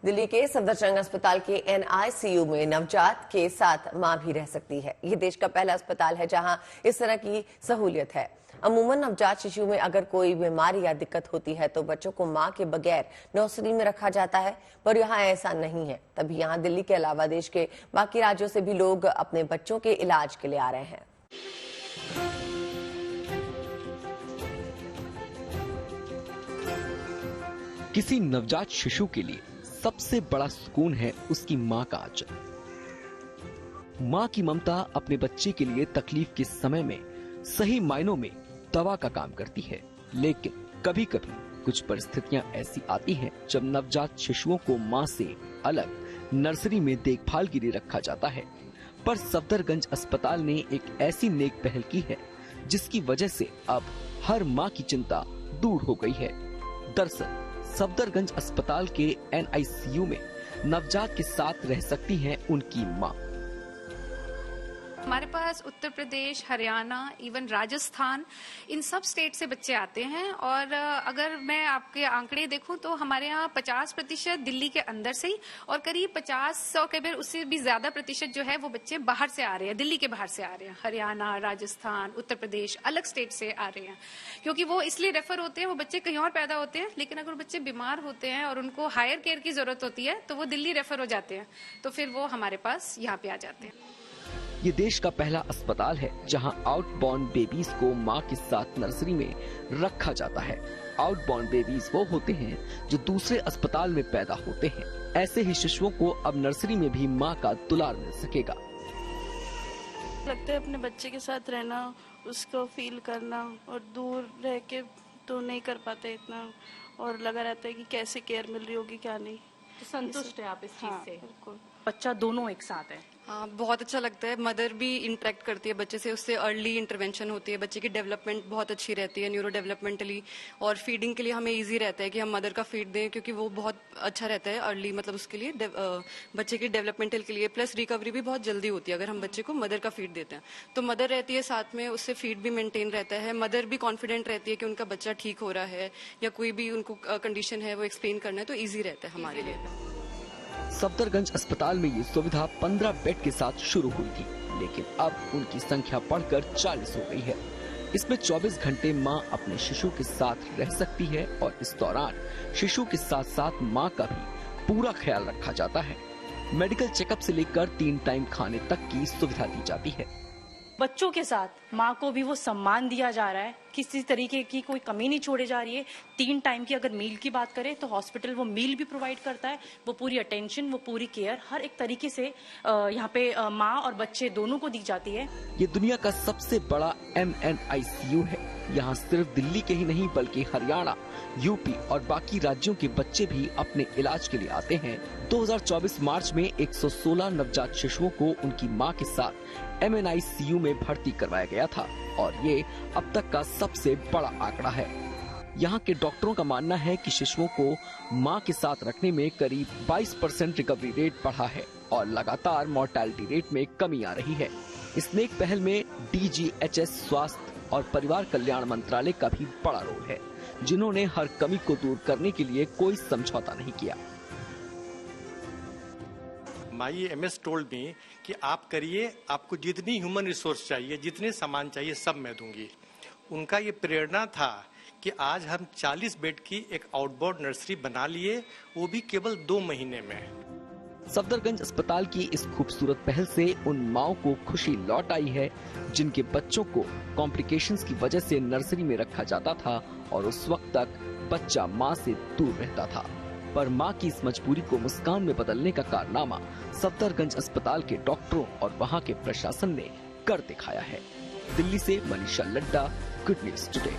दिल्ली के सफदरजंग अस्पताल के NICU में नवजात के साथ मां भी रह सकती है। ये देश का पहला अस्पताल है जहां इस तरह की सहूलियत है। अमूमन नवजात शिशु में अगर कोई बीमारी या दिक्कत होती है तो बच्चों को मां के बगैर नर्सरी में रखा जाता है, पर यहाँ ऐसा नहीं है। तभी यहाँ दिल्ली के अलावा देश के बाकी राज्यों से भी लोग अपने बच्चों के इलाज के लिए आ रहे हैं। किसी नवजात शिशु के लिए सबसे बड़ा सुकून है उसकी मां का आंचल। मां की ममता अपने बच्चे के लिए तकलीफ के समय में सही मायनों में दवा का काम करती है। लेकिन कभी कभी कुछ परिस्थितियां ऐसी आती हैं जब नवजात शिशुओं को मां से अलग नर्सरी में देखभाल के लिए रखा जाता है। पर सफदरगंज अस्पताल ने एक ऐसी नेक पहल की है जिसकी वजह से अब हर मां की चिंता दूर हो गई है। दरअसल सफदरगंज अस्पताल के NICU में नवजात के साथ रह सकती हैं उनकी मां। हमारे पास उत्तर प्रदेश, हरियाणा, इवन राजस्थान, इन सब स्टेट से बच्चे आते हैं। और अगर मैं आपके आंकड़े देखूं तो हमारे यहाँ 50% दिल्ली के अंदर से ही और करीब 50-100 के भी उससे भी ज्यादा प्रतिशत जो है वो बच्चे बाहर से आ रहे हैं, दिल्ली के बाहर से आ रहे हैं। हरियाणा, राजस्थान, उत्तर प्रदेश अलग स्टेट से आ रहे हैं, क्योंकि वो इसलिए रेफर होते हैं। वो बच्चे कहीं और पैदा होते हैं, लेकिन अगर बच्चे बीमार होते हैं और उनको हायर केयर की जरूरत होती है तो वो दिल्ली रेफर हो जाते हैं, तो फिर वो हमारे पास यहाँ पे आ जाते हैं। ये देश का पहला अस्पताल है जहां आउटबॉर्न बेबीज को मां के साथ नर्सरी में रखा जाता है। आउटबॉर्न बेबीज वो होते हैं जो दूसरे अस्पताल में पैदा होते हैं। ऐसे ही शिशुओं को अब नर्सरी में भी मां का दुलार मिल सकेगा। लगता है अपने बच्चे के साथ रहना, उसको फील करना, और दूर रह के तो नहीं कर पाते इतना, और लगा रहता है कि कैसे केयर मिल रही होगी क्या नहीं। तो संतुष्ट है आप इस चीज से? बिल्कुल। बच्चा दोनों एक साथ है। हाँ, बहुत अच्छा लगता है। मदर भी इंटरेक्ट करती है बच्चे से, उससे अर्ली इंटरवेंशन होती है, बच्चे की डेवलपमेंट बहुत अच्छी रहती है न्यूरो डेवलपमेंटली। और फीडिंग के लिए हमें इजी रहता है कि हम मदर का फीड दें, क्योंकि वो बहुत अच्छा रहता है अर्ली, मतलब उसके लिए बच्चे की डेवलपमेंटल के लिए। प्लस रिकवरी भी बहुत जल्दी होती है अगर हम बच्चे को मदर का फीड देते हैं। तो मदर रहती है साथ में, उससे फीड भी मेंटेन रहता है। मदर भी कॉन्फिडेंट रहती है कि उनका बच्चा ठीक हो रहा है, या कोई भी उनको कंडीशन है वो एक्सप्लेन करना है, तो ईजी रहता है हमारे लिए। सफदरगंज अस्पताल में ये सुविधा 15 बेड के साथ शुरू हुई थी, लेकिन अब उनकी संख्या बढ़कर 40 हो गई है। इसमें 24 घंटे मां अपने शिशु के साथ रह सकती है और इस दौरान शिशु के साथ साथ मां का भी पूरा ख्याल रखा जाता है। मेडिकल चेकअप से लेकर 3 टाइम खाने तक की सुविधा दी जाती है। बच्चों के साथ माँ को भी वो सम्मान दिया जा रहा है, किसी तरीके की कोई कमी नहीं छोड़ी जा रही है। 3 टाइम की अगर मील की बात करें तो हॉस्पिटल वो मील भी प्रोवाइड करता है। वो पूरी अटेंशन, वो पूरी केयर हर एक तरीके से यहाँ पे माँ और बच्चे दोनों को दी जाती है। ये दुनिया का सबसे बड़ा NICU है। यहाँ सिर्फ दिल्ली के ही नहीं बल्कि हरियाणा, यूपी और बाकी राज्यों के बच्चे भी अपने इलाज के लिए आते हैं। 2024 मार्च में 116 नवजात शिशुओं को उनकी मां के साथ NICU में भर्ती करवाया गया था और ये अब तक का सबसे बड़ा आंकड़ा है। यहाँ के डॉक्टरों का मानना है कि शिशुओं को मां के साथ रखने में करीब 22% रिकवरी रेट बढ़ा है और लगातार मोर्टेलिटी रेट में कमी आ रही है। इस नेक पहल में DGHS स्वास्थ्य और परिवार कल्याण मंत्रालय का भी बड़ा रोल है, जिन्होंने हर कमी को दूर करने के लिए कोई समझौता नहीं किया। माई MS टोल्ड मी कि आप करिए, आपको जितनी ह्यूमन रिसोर्स चाहिए, जितने सामान चाहिए सब मैं दूंगी। उनका ये प्रेरणा था कि आज हम 40 बेड की एक आउटबोर्ड नर्सरी बना लिए, वो भी केवल 2 महीने में। सफदरगंज अस्पताल की इस खूबसूरत पहल से उन माओं को खुशी लौट आई है जिनके बच्चों को कॉम्प्लिकेशंस की वजह से नर्सरी में रखा जाता था और उस वक्त तक बच्चा मां से दूर रहता था। पर मां की इस मजबूरी को मुस्कान में बदलने का कारनामा सफदरगंज अस्पताल के डॉक्टरों और वहां के प्रशासन ने कर दिखाया है। दिल्ली से Manisha Ladda, good news today.